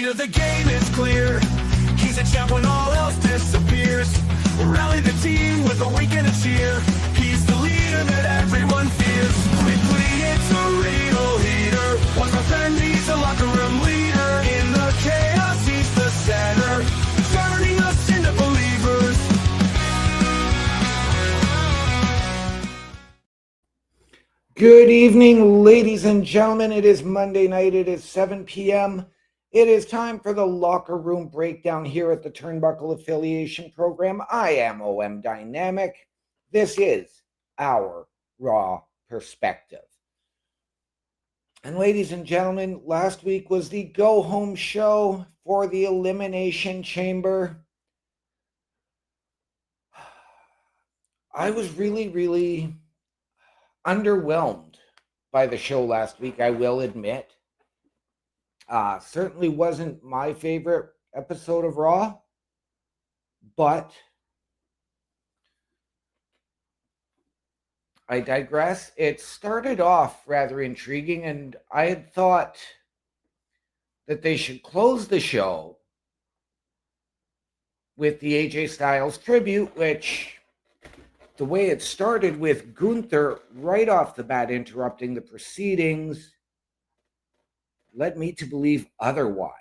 of the game is clear. He's a champ when all else disappears. Rally the team with a wink and a cheer. He's the leader that everyone fears. Quickly, it's a real leader. Once my friend, he's a locker room leader. In the chaos, he's the center, turning us into believers. Good evening, ladies and gentlemen. It is Monday night. It is 7 p.m. It is time for the Locker Room Breakdown here at the Turnbuckle Affiliation Program. I am OM Dynamic. This is our Raw Perspective. And ladies and gentlemen, last week was the go-home show for the Elimination Chamber. I was really underwhelmed by the show last week, I will admit. Certainly wasn't my favorite episode of Raw, but I digress. It started off rather intriguing, and I had thought that they should close the show with the AJ Styles tribute, which the way it started with Gunther right off the bat interrupting the proceedings led me to believe otherwise.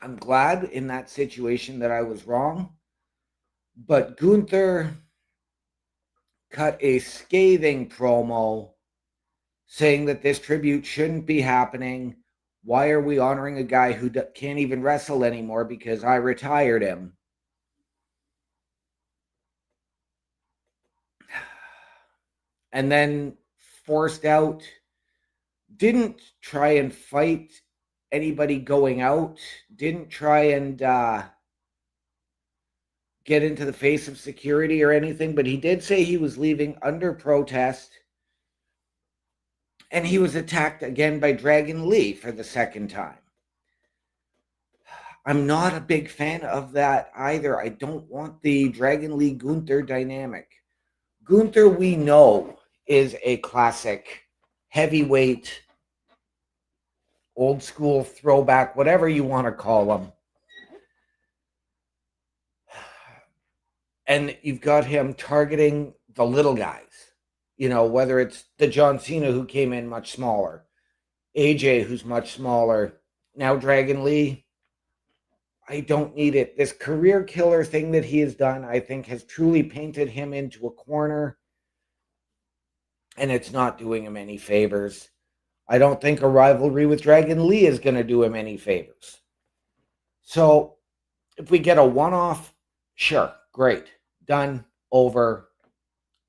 I'm glad in that situation that I was wrong, but Gunther cut a scathing promo saying that this tribute shouldn't be happening. Why are we honoring a guy who can't even wrestle anymore because I retired him? And then forced out, didn't try and fight anybody going out, didn't try and get into the face of security or anything, but he did say he was leaving under protest, and he was attacked again by Dragon Lee for the second time. I'm not a big fan of that either. I don't want the Dragon Lee Gunther dynamic. Gunther, we know, is a classic heavyweight, old school throwback, whatever you want to call him. And you've got him targeting the little guys, you know, whether it's the John Cena who came in much smaller, AJ who's much smaller, now Dragon Lee. I don't need it. This career killer thing that he has done, I think, has truly painted him into a corner, and it's not doing him any favors. I don't think a rivalry with Dragon Lee is going to do him any favors. So if we get a one-off, sure, great, done, over.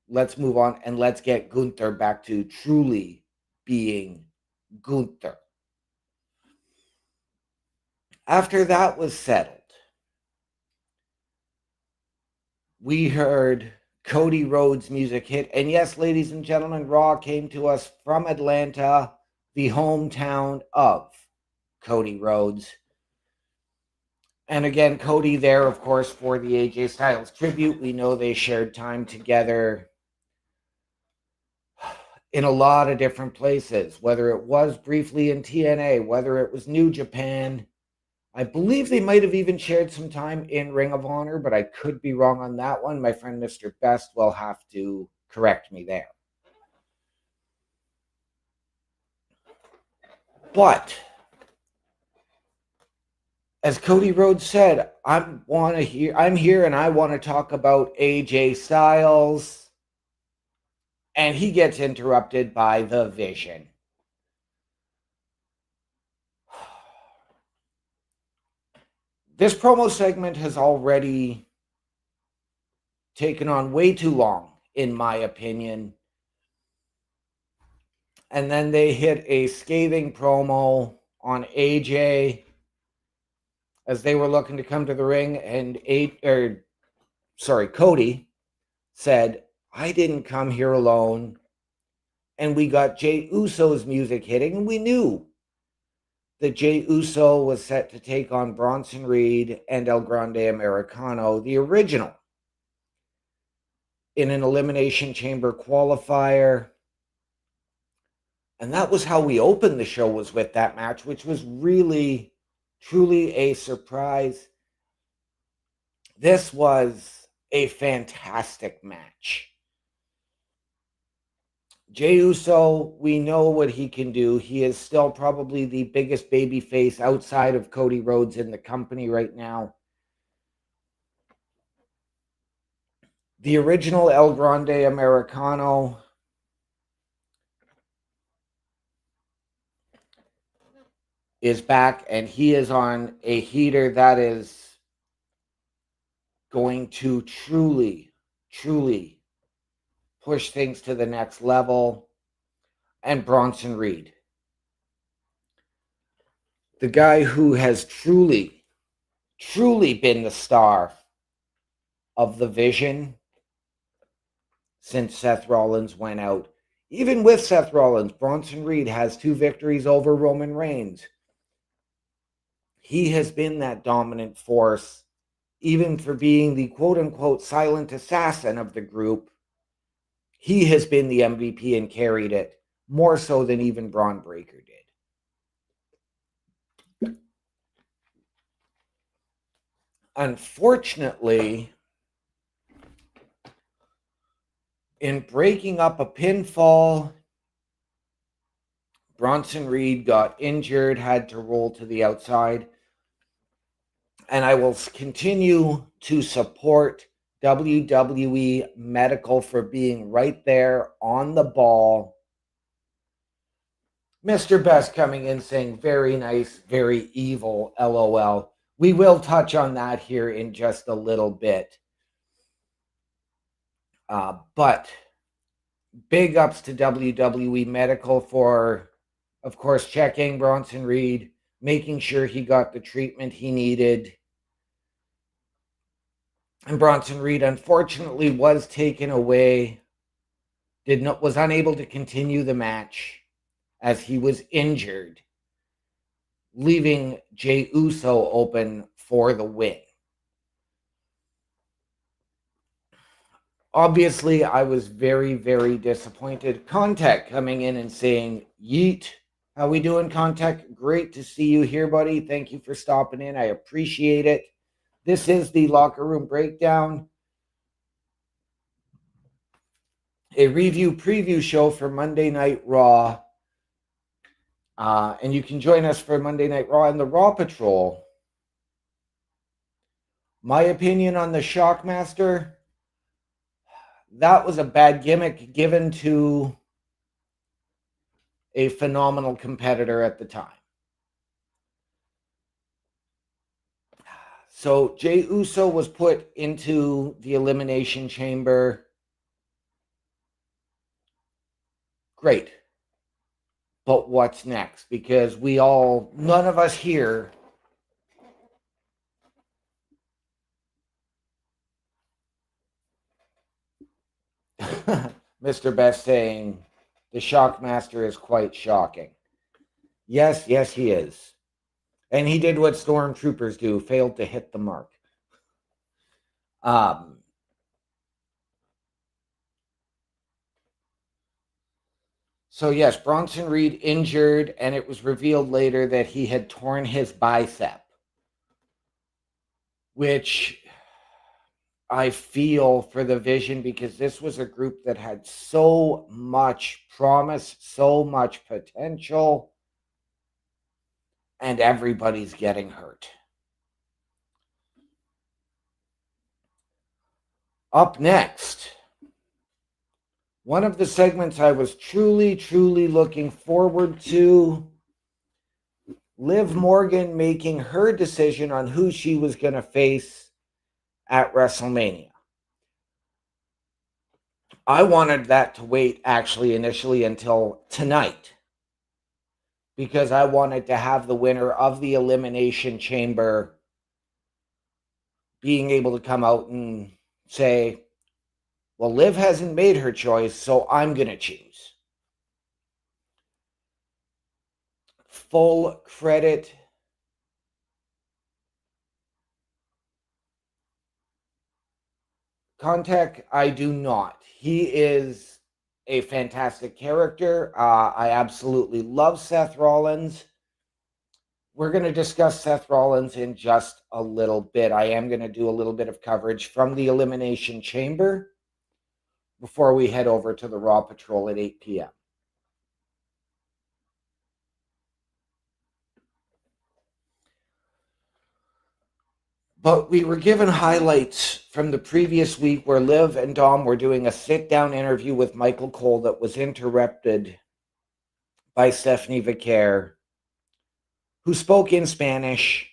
Let's move on, and let's get Gunther back to truly being Gunther. After that was settled, we heard Cody Rhodes' music hit. And yes, ladies and gentlemen, Raw came to us from Atlanta, the hometown of Cody Rhodes. And again, Cody there, of course, for the AJ Styles tribute. We know they shared time together in a lot of different places, whether it was briefly in TNA, whether it was New Japan. I believe they might have even shared some time in Ring of Honor, but I could be wrong on that one. My friend Mr. Best will have to correct me there. But as Cody Rhodes said, I'm here and I want to talk about AJ Styles. And he gets interrupted by the Vision. This promo segment has already taken on way too long, in my opinion. And then they hit a scathing promo on AJ as they were looking to come to the ring, and Cody said, I didn't come here alone. And we got Jey Uso's music hitting, and we knew that Jey Uso was set to take on Bronson Reed and El Grande Americano, the original, in an Elimination Chamber qualifier. And that was how we opened the show, was with that match, which was really Truly a surprise. This was a fantastic match. Jey Uso, we know what he can do. He is still probably the biggest babyface outside of Cody Rhodes in the company right now. The original El Grande Americano is back, and he is on a heater that is going to truly, truly push things to the next level. And Bronson Reed, the guy who has truly, truly been the star of the Vision since Seth Rollins went out. Even with Seth Rollins, Bronson Reed has 2 victories over Roman Reigns. He has been that dominant force, even for being the quote-unquote silent assassin of the group. He has been the MVP and carried it, more so than even Braun Breaker did. Unfortunately, in breaking up a pinfall, Bronson Reed got injured, had to roll to the outside. And I will continue to support WWE Medical for being right there on the ball. Mr. Best coming in saying, very nice, very evil, LOL. We will touch on that here in just a little bit. But big ups to WWE Medical for, of course, checking Bronson Reed, making sure he got the treatment he needed. And Bronson Reed, unfortunately, was taken away, was unable to continue the match as he was injured, leaving Jey Uso open for the win. Obviously, I was very, very disappointed. Contact coming in and saying, yeet. How we doing, Contact? Great to see you here, buddy. Thank you for stopping in. I appreciate it. This is the Locker Room Breakdown, a review preview show for Monday Night Raw. And you can join us for Monday Night Raw and the Raw Patrol. My opinion on the Shockmaster, that was a bad gimmick given to a phenomenal competitor at the time. So Jey Uso was put into the Elimination Chamber. Great. But what's next? Because none of us here Mr. Best saying the Shockmaster is quite shocking. Yes, he is. And he did what stormtroopers do, failed to hit the mark. So yes, Bronson Reed injured, and it was revealed later that he had torn his bicep, which I feel for the Vision, because this was a group that had so much promise, so much potential, and everybody's getting hurt. Up next, one of the segments I was truly, truly looking forward to, Liv Morgan making her decision on who she was going to face at WrestleMania. I wanted that to wait actually initially until tonight, because I wanted to have the winner of the Elimination Chamber being able to come out and say, well, Liv hasn't made her choice, so I'm going to choose. Full credit Contact, I do not. He is a fantastic character. I absolutely love Seth Rollins. we're going to discuss Seth Rollins in just a little bit. I am going to do a little bit of coverage from the Elimination Chamber before we head over to the Raw Patrol at 8 p.m. But we were given highlights from the previous week where Liv and Dom were doing a sit-down interview with Michael Cole that was interrupted by Stephanie Vicaire, who spoke in Spanish.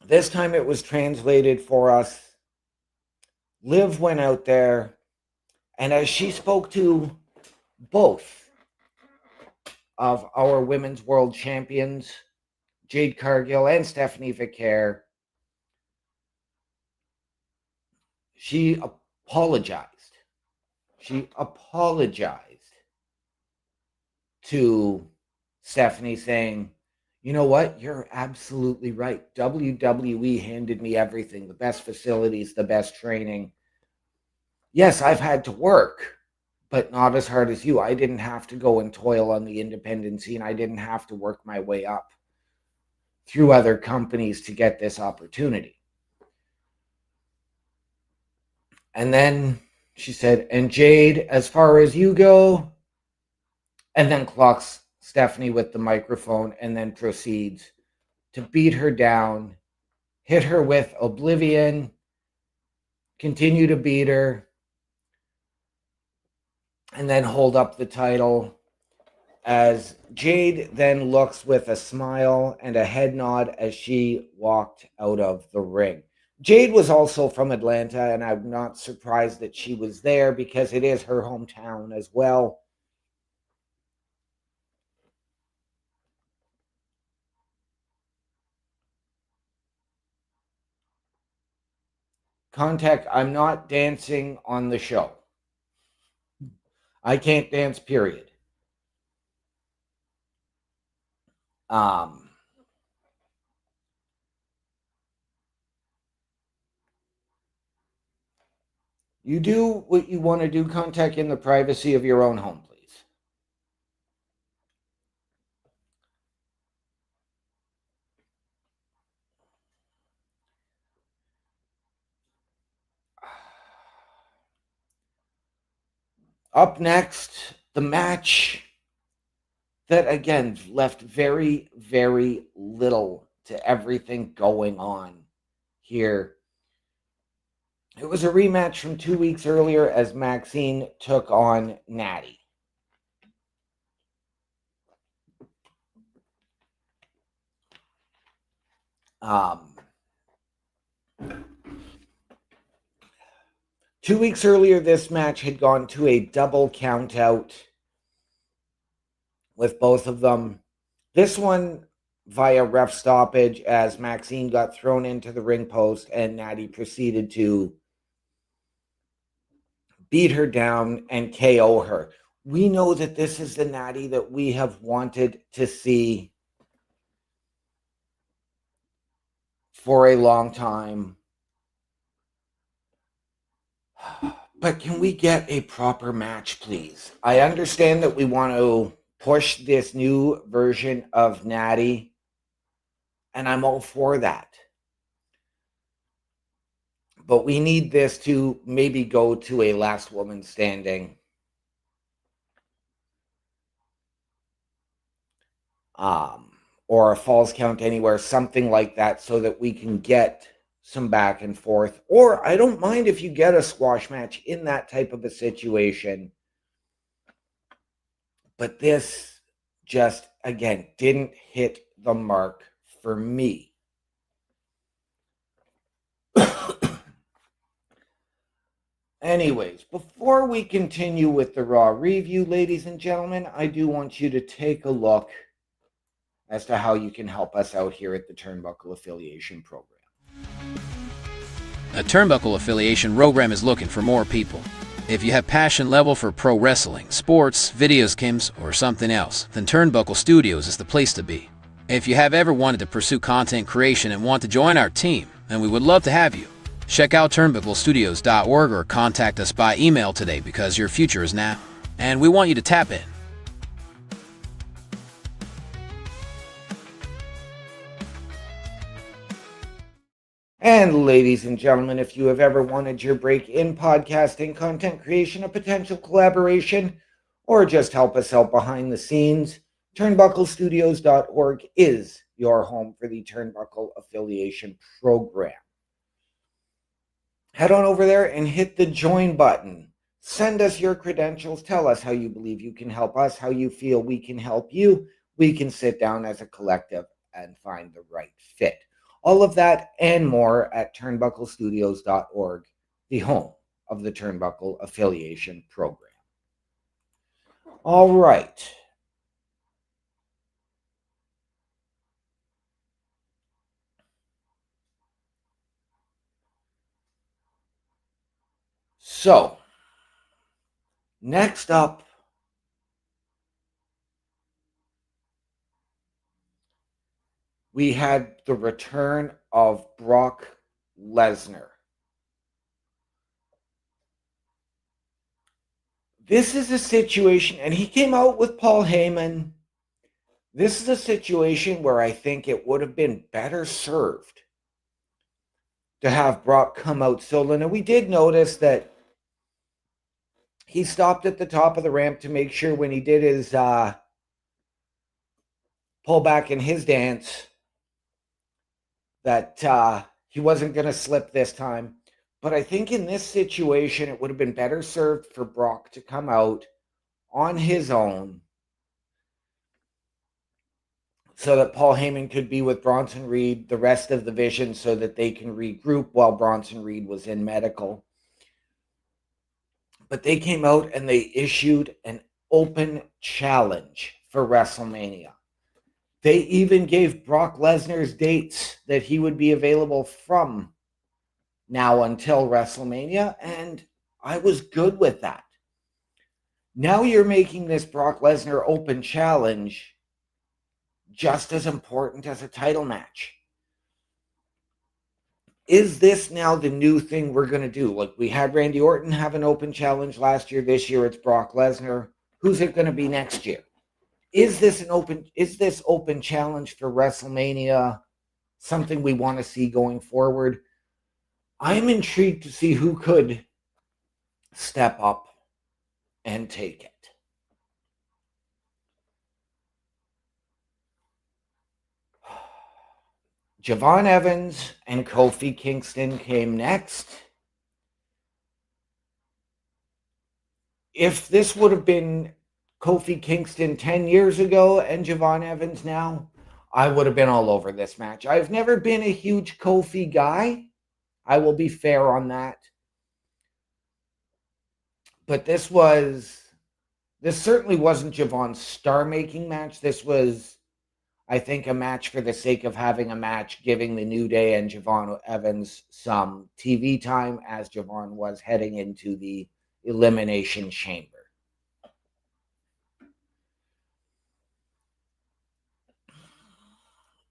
This time it was translated for us. Liv went out there, and as she spoke to both of our women's world champions, Jade Cargill and Stephanie Vicaire, she apologized. She apologized to Stephanie, saying, you know what? You're absolutely right. WWE handed me everything, the best facilities, the best training. Yes, I've had to work, but not as hard as you. I didn't have to go and toil on the independent scene. I didn't have to work my way up through other companies to get this opportunity. And then she said, and Jade, as far as you go, and then clocks Stephanie with the microphone and then proceeds to beat her down, hit her with Oblivion, continue to beat her, and then hold up the title as Jade then looks with a smile and a head nod as she walked out of the ring. Jade was also from Atlanta, and I'm not surprised that she was there because it is her hometown as well. Contact, I'm not dancing on the show. I can't dance, period. You do what you want to do, Contact, in the privacy of your own home, please. Up next, the match that, again, left very, very little to everything going on here. It was a rematch from 2 weeks earlier as Maxine took on Natty. Two weeks earlier, this match had gone to a double count out with both of them. This one via ref stoppage as Maxine got thrown into the ring post and Natty proceeded to beat her down and KO her. We know that this is the Natty that we have wanted to see for a long time. But can we get a proper match, please? I understand that we want to push this new version of Natty, and I'm all for that. But we need this to maybe go to a last woman standing. Or a falls count anywhere, something like that, so that we can get some back and forth. Or I don't mind if you get a squash match in that type of a situation. But this just, again, didn't hit the mark for me. Anyways, before we continue with the Raw review, ladies and gentlemen, I do want you to take a look as to how you can help us out here at the Turnbuckle Affiliation Program. A Turnbuckle Affiliation Program is looking for more people. If you have passion level for pro wrestling, sports, videos games, or something else, then Turnbuckle Studios is the place to be. If you have ever wanted to pursue content creation and want to join our team, then we would love to have you. Check out turnbucklestudios.org or contact us by email today because your future is now, and we want you to tap in. And ladies and gentlemen, if you have ever wanted your break in podcasting, content creation, a potential collaboration, or just help us out behind the scenes, turnbucklestudios.org is your home for the Turnbuckle Affiliation Program. Head on over there and hit the join button. Send us your credentials. Tell us how you believe you can help us, how you feel we can help you. We can sit down as a collective and find the right fit. All of that and more at turnbucklestudios.org, the home of the Turnbuckle Affiliation Program. All right. So, next up, we had the return of Brock Lesnar. This is a situation, and he came out with Paul Heyman. This is a situation where I think it would have been better served to have Brock come out solo. And we did notice that he stopped at the top of the ramp to make sure when he did his pull back in his dance that he wasn't going to slip this time. But I think in this situation, it would have been better served for Brock to come out on his own so that Paul Heyman could be with Bronson Reed, the rest of the Vision, so that they can regroup while Bronson Reed was in medical. But they came out and they issued an open challenge for WrestleMania. They even gave Brock Lesnar's dates that he would be available from now until WrestleMania, and I was good with that. Now you're making this Brock Lesnar open challenge just as important as a title match. Is this now the new thing we're going to do? Like, we had Randy Orton have an open challenge last year. This year it's Brock Lesnar. Who's it going to be next year? Is this open challenge for WrestleMania something we want to see going forward? I'm intrigued to see who could step up and take it. Javon Evans and Kofi Kingston came next. If this would have been Kofi Kingston 10 years ago and Javon Evans now, I would have been all over this match. I've never been a huge Kofi guy. I will be fair on that. But this certainly wasn't Javon's star-making match. This was, I think, a match for the sake of having a match, giving the New Day and Javon Evans some TV time as Javon was heading into the Elimination Chamber.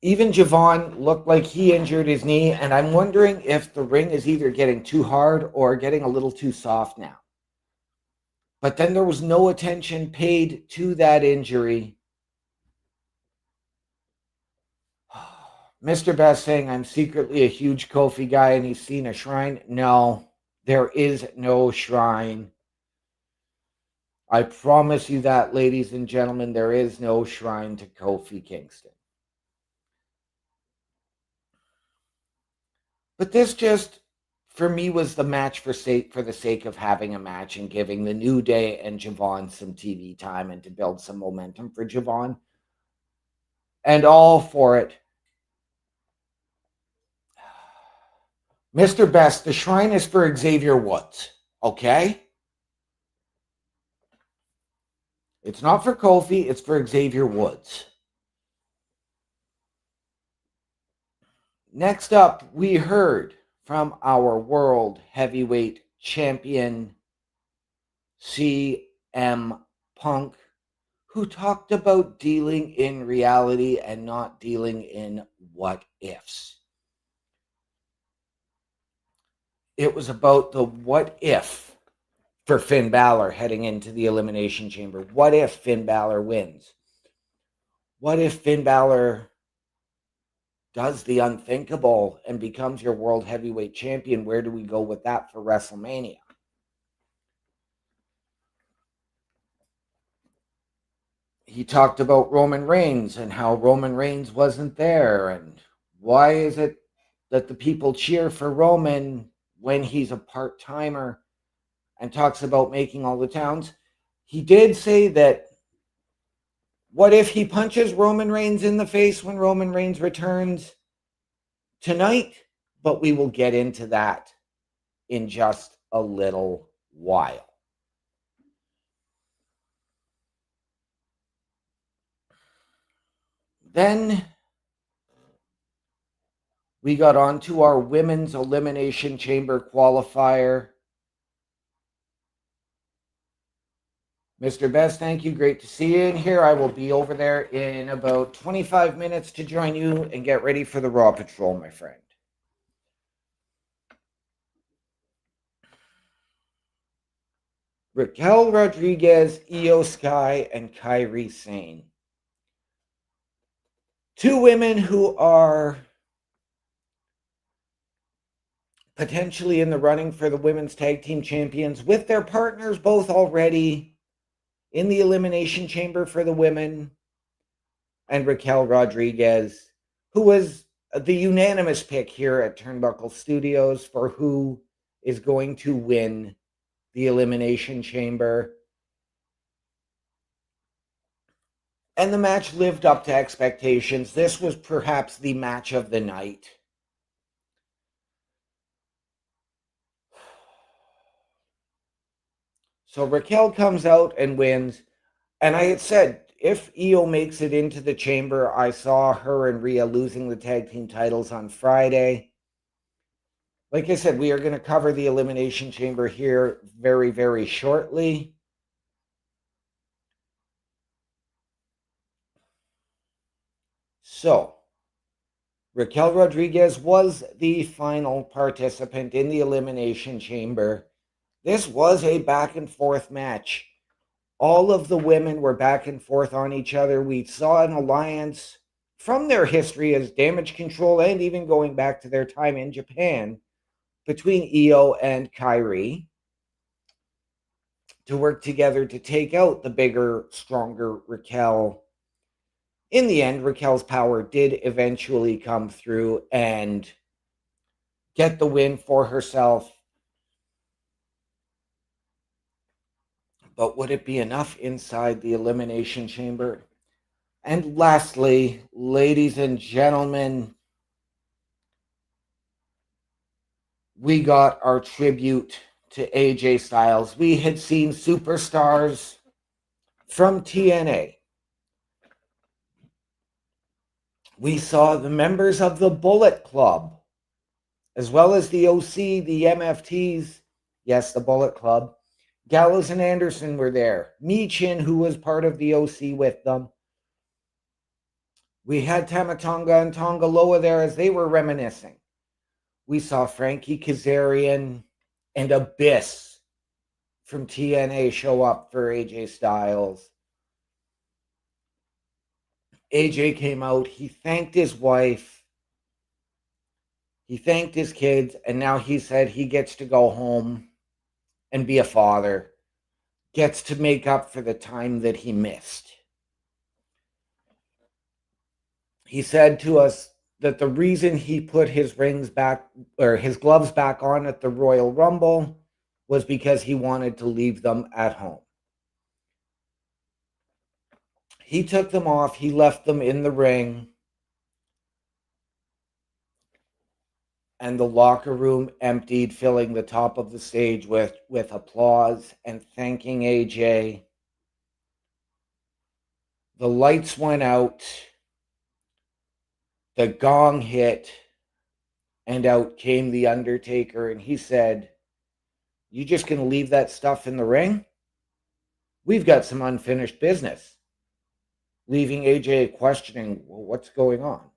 Even Javon looked like he injured his knee, and I'm wondering if the ring is either getting too hard or getting a little too soft now. But then there was no attention paid to that injury. Mr. Best saying, I'm secretly a huge Kofi guy and he's seen a shrine. No, there is no shrine. I promise you that, ladies and gentlemen, there is no shrine to Kofi Kingston. But this just, for me, was the match for the sake of having a match and giving the New Day and Javon some TV time and to build some momentum for Javon. And all for it. Mr. Best, the shrine is for Xavier Woods, okay? It's not for Kofi, it's for Xavier Woods. Next up, we heard from our World Heavyweight Champion, CM Punk, who talked about dealing in reality and not dealing in what ifs. It was about the what if for Finn Balor heading into the Elimination Chamber. What if Finn Balor wins? What if Finn Balor does the unthinkable and becomes your world heavyweight champion. Where do we go with that for WrestleMania? He talked about Roman Reigns and how Roman Reigns wasn't there, and why is it that the people cheer for Roman when he's a part-timer, and talks about making all the towns. He did say that what if he punches Roman Reigns in the face when Roman Reigns returns tonight? But we will get into that in just a little while. Then we got on to our women's elimination chamber qualifier. Mr. Best, thank you. Great to see you in here. I will be over there in about 25 minutes to join you and get ready for the Raw Patrol, my friend. Raquel Rodriguez, Io Sky, and Kairi Sane. Two women who are potentially in the running for the women's tag team champions, with their partners both already in the elimination chamber for the women, and Raquel Rodriguez, who was the unanimous pick here at Turnbuckle Studios for who is going to win the elimination chamber. And the match lived up to expectations. This was perhaps the match of the night. So Raquel comes out and wins. And I had said, if Io makes it into the chamber, I saw her and Rhea losing the tag team titles on Friday. Like I said, we are going to cover the elimination chamber here very, very shortly. So, Raquel Rodriguez was the final participant in the elimination chamber. This was a back and forth match. All of the women were back and forth on each other. We saw an alliance from their history as Damage Control, and even going back to their time in Japan, between Io and Kairi to work together to take out the bigger, stronger Raquel. In the end, Raquel's power did eventually come through and get the win for herself. But would it be enough inside the elimination chamber? And lastly, ladies and gentlemen, we got our tribute to AJ Styles. We had seen superstars from TNA. We saw the members of the Bullet Club, as well as the OC, the MFTs. Yes, the Bullet Club. Gallows and Anderson were there. Michin, who was part of the OC with them. We had Tamatonga and Tongaloa there as they were reminiscing. We saw Frankie Kazarian and Abyss from TNA show up for AJ Styles. AJ came out. He thanked his wife. He thanked his kids. And now he said he gets to go home and be a father. Gets to make up for the time that he missed. He said to us that the reason he put his rings back, or his gloves back on at the Royal Rumble, was because he wanted to leave them at home. He took them off. He left them in the ring. And the locker room emptied, filling the top of the stage with applause and thanking AJ. The lights went out. The gong hit, and out came The Undertaker, and he said, "You just going to leave that stuff in the ring? We've got some unfinished business." Leaving AJ questioning, well, what's going on?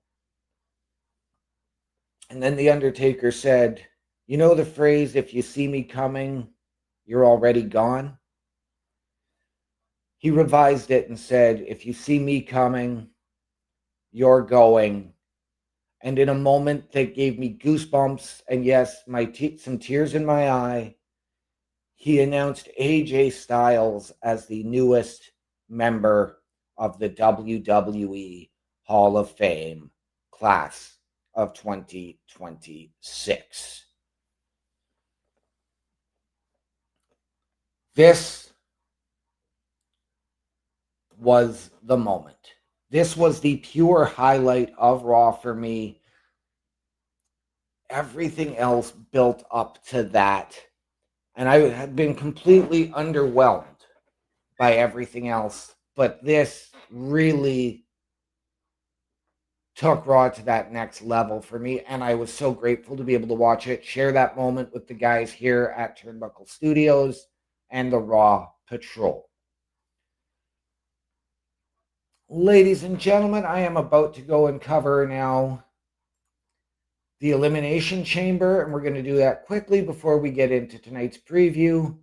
And then The Undertaker said, "You know the phrase, if you see me coming, you're already gone?" He revised it and said, "If you see me coming, you're going, And in a moment that gave me goosebumps and, yes, some tears in my eye, he announced AJ Styles as the newest member of the WWE Hall of Fame class of 2026. This was the moment. This was the pure highlight of Raw for me. Everything else built up to that. And I had been completely underwhelmed by everything else. But this really took Raw to that next level for me. And I was so grateful to be able to watch it, share that moment with the guys here at Turnbuckle Studios and the Raw Patrol. Ladies and gentlemen, I am about to go and cover now the Elimination Chamber, and we're going to do that quickly before we get into tonight's preview.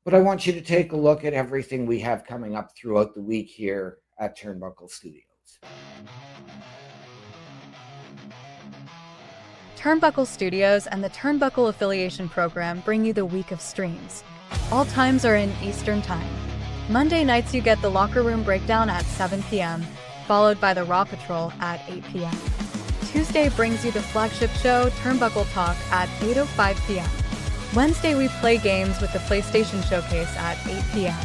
But I want you to take a look at everything we have coming up throughout the week here at Turnbuckle Studios. Turnbuckle Studios and the Turnbuckle Affiliation Program bring you the week of streams. All times are in Eastern Time. Monday nights you get the Locker Room Breakdown at 7 p.m., followed by the Raw Patrol at 8 p.m. Tuesday brings you the flagship show, Turnbuckle Talk, at 8:05 p.m. Wednesday we play games with the PlayStation Showcase at 8 p.m.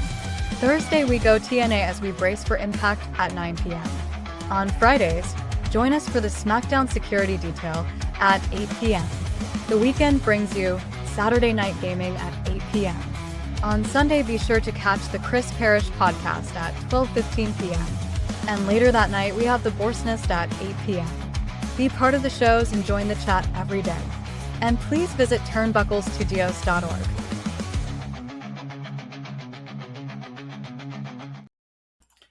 Thursday we go TNA as we brace for Impact at 9 p.m. On Fridays, join us for the SmackDown Security Detail at 8 p.m. The weekend brings you Saturday Night Gaming at 8 p.m. On Sunday, be sure to catch the Chris Parrish podcast at 12:15 p.m. And later that night, we have the Borsnest at 8 p.m. Be part of the shows and join the chat every day. And please visit turnbucklestudios.org.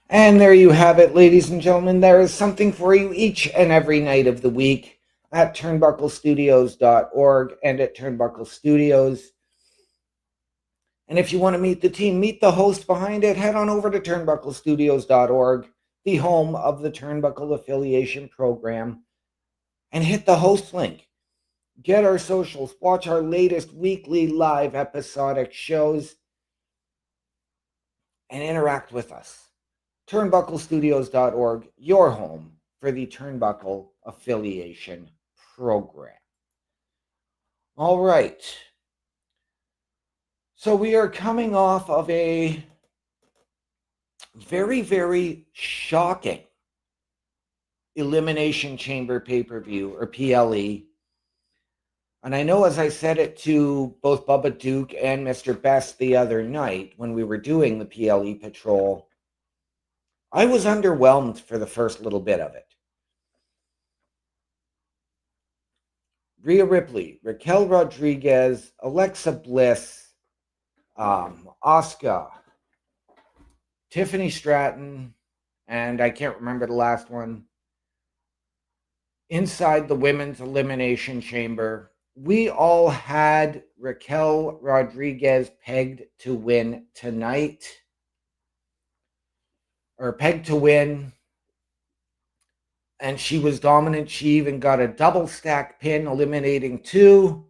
And there you have it, ladies and gentlemen. There is something for you each and every night of the week at turnbucklestudios.org and at Turnbuckle Studios. And if you want to meet the team, meet the host behind it, head on over to turnbucklestudios.org, the home of the Turnbuckle Affiliation Program, and hit the host link. Get our socials, watch our latest weekly live episodic shows, and interact with us. Turnbucklestudios.org, your home for the Turnbuckle Affiliation Program. All right. So we are coming off of a very, very shocking Elimination Chamber pay-per-view, or PLE. And I know, as I said it to both Bubba Duke and Mr. Best the other night when we were doing the PLE Patrol, I was underwhelmed for the first little bit of it. Rhea Ripley, Raquel Rodriguez, Alexa Bliss, Asuka, Tiffany Stratton, and I can't remember the last one, inside the Women's Elimination Chamber. We all had Raquel Rodriguez pegged to win tonight, or pegged to win, and she was dominant. She even got a double stack pin, eliminating two.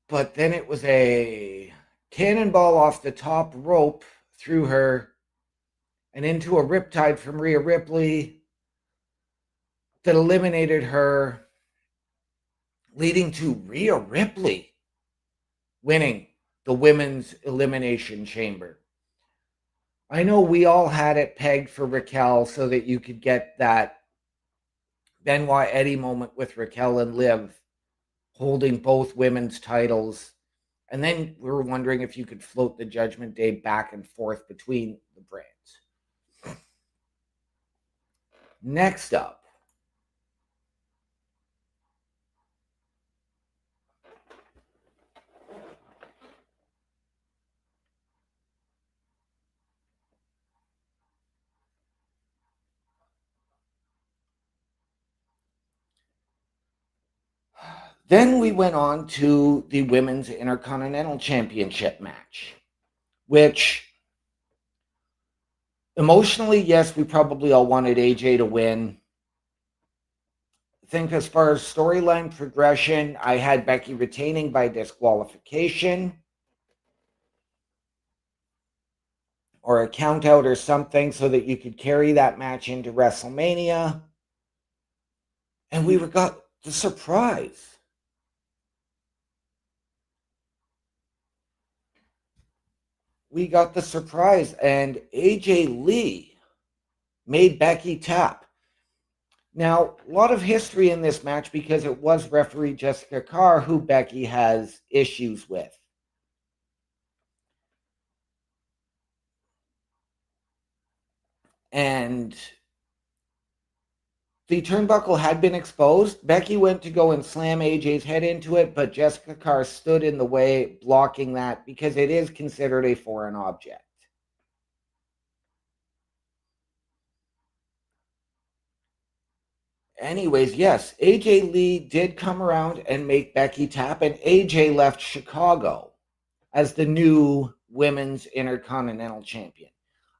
But then it was a cannonball off the top rope through her and into a riptide from Rhea Ripley that eliminated her, leading to Rhea Ripley winning the Women's Elimination Chamber. I know we all had it pegged for Raquel so that you could get that Benoit Eddie moment with Raquel and Liv holding both women's titles. And then we were wondering if you could float the Judgment Day back and forth between the brands. Next up, then we went on to the Women's Intercontinental Championship match, which Emotionally, yes, we probably all wanted AJ to win. I think as far as storyline progression, I had Becky retaining by disqualification or a count out or something so that you could carry that match into WrestleMania. And we got the surprise. We got the surprise, and AJ Lee made Becky tap. Now, a lot of history in this match because it was referee Jessica Carr who Becky has issues with. And the turnbuckle had been exposed. Becky went to go and slam AJ's head into it, but Jessica Carr stood in the way, blocking that because it is considered a foreign object. Anyways, yes, AJ Lee did come around and make Becky tap, and AJ left Chicago as the new Women's Intercontinental Champion.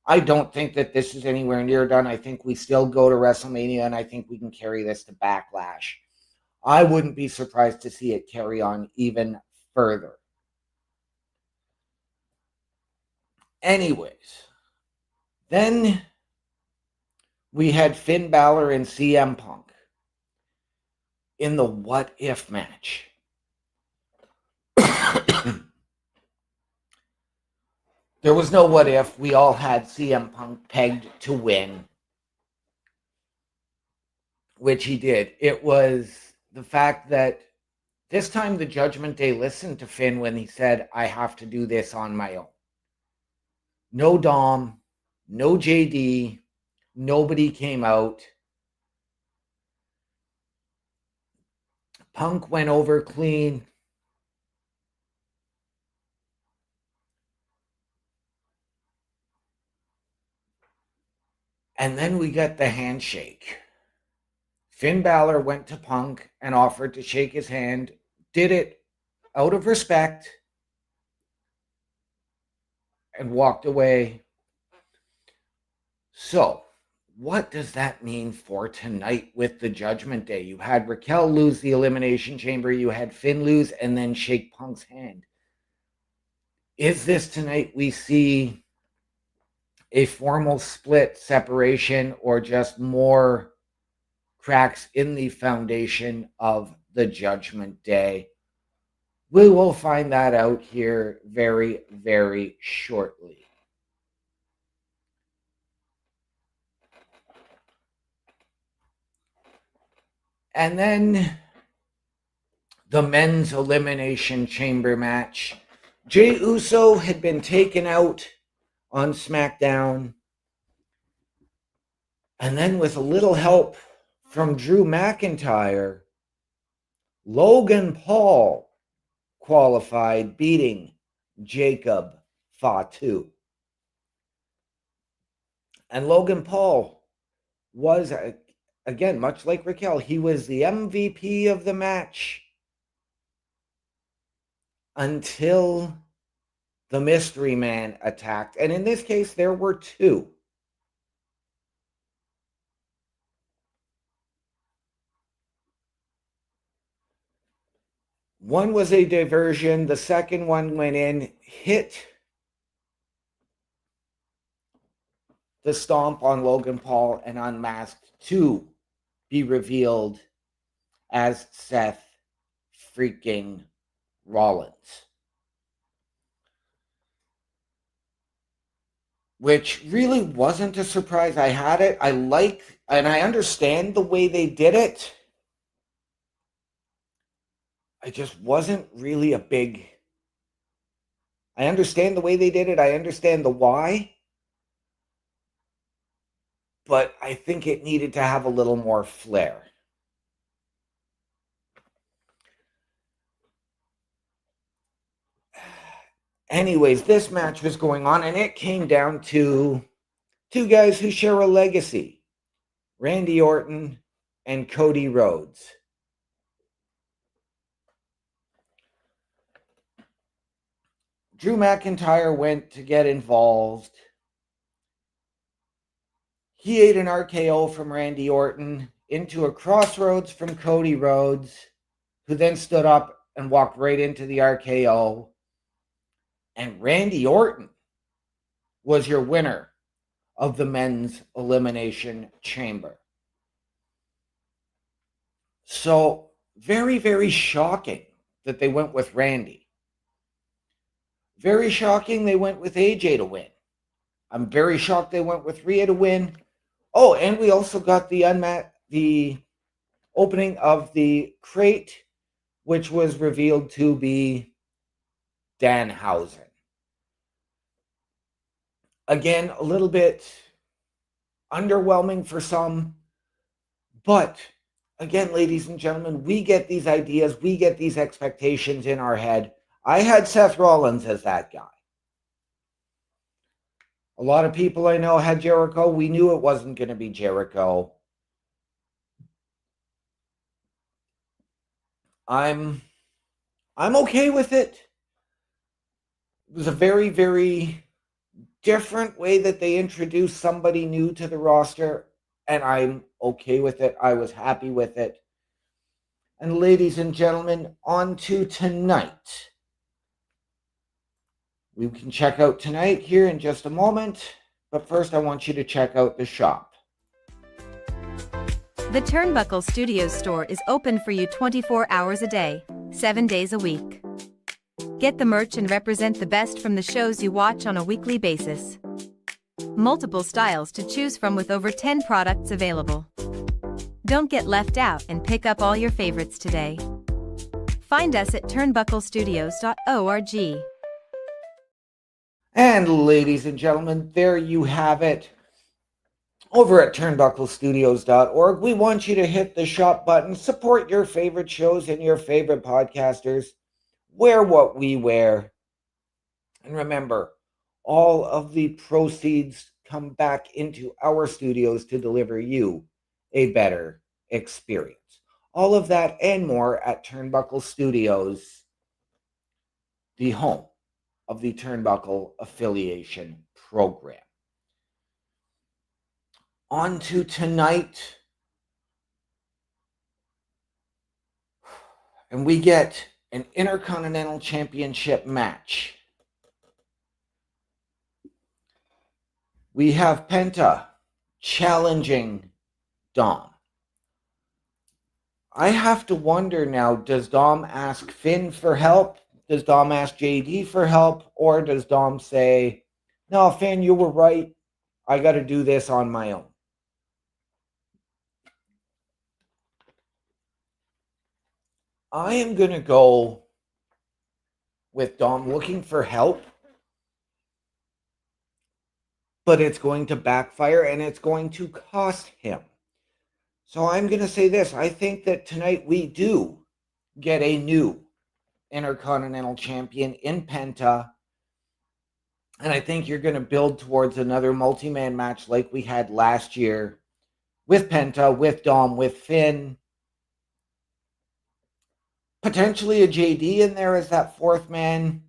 I don't think that this is anywhere near done. I think we still go to WrestleMania, and I think we can carry this to Backlash. I wouldn't be surprised to see it carry on even further. Anyways, then we had Finn Balor and CM Punk in the What If match. There was no what if. We all had CM Punk pegged to win, which he did. It was the fact that this time the Judgment Day listened to Finn when he said, I have to do this on my own. No Dom, no JD, nobody came out. Punk went over clean. And then we got the handshake. Finn Balor went to Punk and offered to shake his hand, did it out of respect, and walked away. So, what does that mean for tonight with the Judgment Day? You had Raquel lose the Elimination Chamber, you had Finn lose, and then shake Punk's hand. Is this tonight we see a formal split separation or just more cracks in the foundation of the Judgment Day? We will find that out here very, very shortly. And then the men's Elimination Chamber match. Jey Uso had been taken out on SmackDown. And then with a little help from Drew McIntyre, Logan Paul qualified, beating Jacob Fatu. And Logan Paul was, again, much like Raquel, he was the MVP of the match until the Mystery Man attacked. And in this case, there were two. One was a diversion. The second one went in, hit the stomp on Logan Paul, and unmasked to be revealed as Seth freaking Rollins. Which really wasn't a surprise. I had it. I like, and I understand the way they did it. I just wasn't really a big... I understand the way they did it. I understand the why. But I think it needed to have a little more flair. Anyways, this match was going on, and it came down to two guys who share a legacy. Randy Orton and Cody Rhodes. Drew McIntyre went to get involved. He ate an RKO from Randy Orton into a crossroads from Cody Rhodes, who then stood up and walked right into the RKO. And Randy Orton was your winner of the men's elimination chamber. So very, very shocking that they went with Randy. Very shocking they went with AJ to win. I'm very shocked they went with Rhea to win. Oh, and we also got the opening of the crate, which was revealed to be Danhausen. Again, a little bit underwhelming for some, but again, ladies and gentlemen, we get these ideas, we get these expectations in our head. I had Seth Rollins as that guy. A lot of people I know had Jericho. We knew it wasn't going to be Jericho. I'm okay with it. It was a very, very different way that they introduced somebody new to the roster, and I'm okay with it. I was happy with it. And ladies and gentlemen, on to tonight. We can check out tonight here in just a moment, but first I want you to check out the shop. The Turnbuckle Studios store is open for you 24 hours a day, 7 days a week. Get the merch and represent the best from the shows you watch on a weekly basis. Multiple styles to choose from with over 10 products available. Don't get left out and pick up all your favorites today. Find us at turnbucklestudios.org. And ladies and gentlemen, there you have it. Over at turnbucklestudios.org, we want you to hit the shop button, support your favorite shows and your favorite podcasters, wear what we wear. And remember, all of the proceeds come back into our studios to deliver you a better experience. All of that and more at Turnbuckle Studios, the home of the Turnbuckle Affiliation Program. On to tonight. And we get an Intercontinental Championship match. We have Penta challenging Dom. I have to wonder now, does Dom ask Finn for help? Does Dom ask JD for help? Or does Dom say, no, Finn, you were right. I got to do this on my own. I am going to go with Dom looking for help, but it's going to backfire and it's going to cost him. So I'm going to say this. I think that tonight we do get a new Intercontinental Champion in Penta. And I think you're going to build towards another multi-man match like we had last year with Penta, with Dom, with Finn. Potentially a JD in there as that fourth man,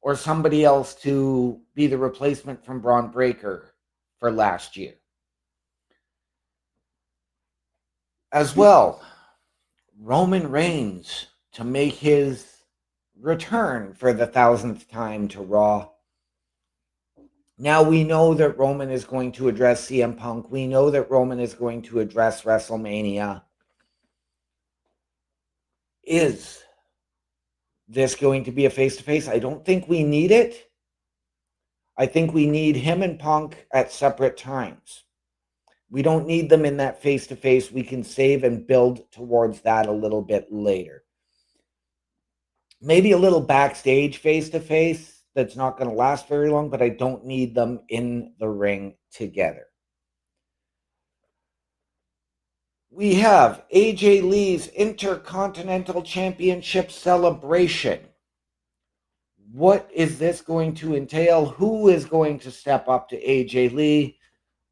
or somebody else to be the replacement from Braun Breaker for last year. As well, Roman Reigns to make his return for the 1000th time to Raw. Now we know that Roman is going to address CM Punk. We know that Roman is going to address WrestleMania. Is this going to be a face-to-face? I don't think we need it. I think we need him and Punk at separate times. We don't need them in that face-to-face. We can save and build towards that a little bit later. Maybe a little backstage face-to-face that's not going to last very long, but I don't need them in the ring together. We have AJ Lee's Intercontinental Championship celebration. What is this going to entail? Who is going to step up to AJ Lee?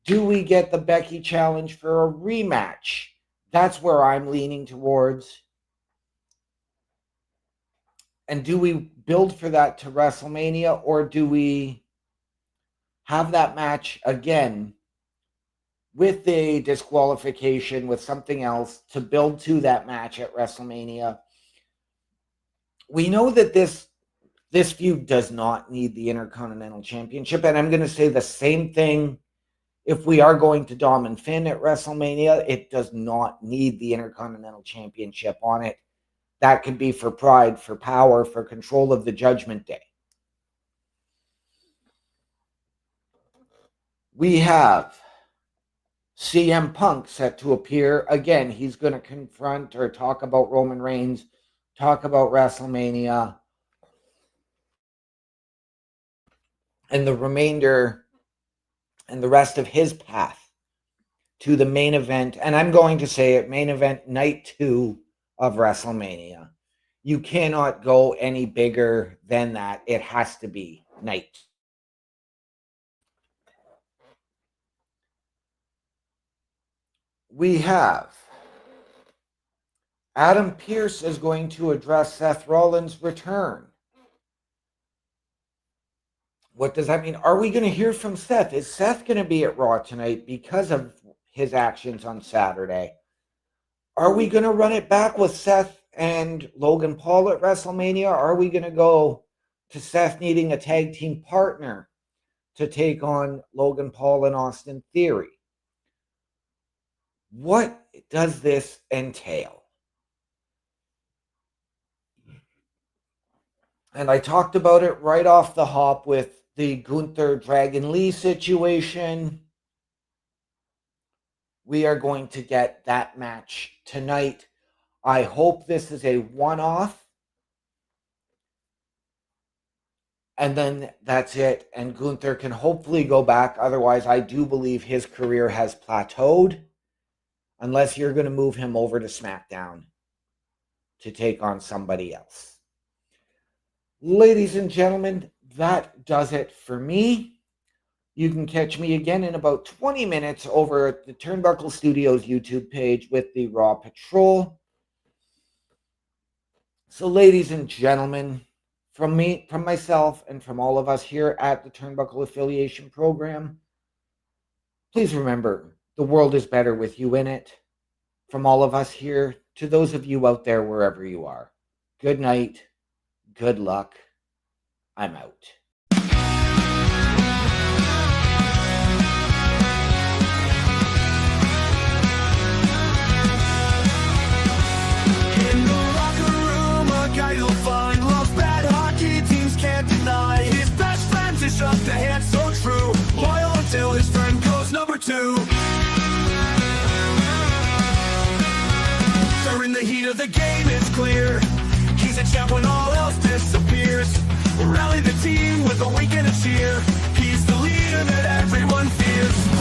Do we get the Becky challenge for a rematch? That's where I'm leaning towards. And do we build for that to WrestleMania, or do we have that match again with a disqualification, with something else to build to that match at WrestleMania. We know that this feud does not need the Intercontinental Championship, and I'm going to say the same thing if we are going to Dom and Finn at WrestleMania. It does not need the Intercontinental Championship on it. That could be for pride, for power, for control of the Judgment Day. We have CM Punk set to appear. Again, he's going to confront or talk about Roman Reigns, talk about WrestleMania, and the remainder and the rest of his path to the main event. And I'm going to say it, main event night 2 of WrestleMania. You cannot go any bigger than that. It has to be night. We have Adam Pearce is going to address Seth Rollins' return. What does that mean? Are we going to hear from Seth? Is Seth going to be at Raw tonight because of his actions on Saturday? Are we going to run it back with Seth and Logan Paul at WrestleMania? Are we going to go to Seth needing a tag team partner to take on Logan Paul and Austin Theory? What does this entail? And I talked about it right off the hop with the Gunther Dragon Lee situation. We are going to get that match tonight. I hope this is a one-off. And then that's it. And Gunther can hopefully go back. Otherwise, I do believe his career has plateaued. Unless you're going to move him over to SmackDown to take on somebody else. Ladies and gentlemen, that does it for me. You can catch me again in about 20 minutes over at the Turnbuckle Studios YouTube page with the Raw Patrol. So ladies and gentlemen, from myself, and from all of us here at the Turnbuckle Affiliation Program, please remember, the world is better with you in it. From all of us here to those of you out there, wherever you are. Good night. Good luck. I'm out. In the locker room, a guy you'll find loves bad hockey, teams can't deny. His best friend is just a hand so true, loyal until his friend goes number 2. During the heat of the game, it's clear he's a champ when all else disappears. Rally the team with a wink and a cheer. He's the leader that everyone fears.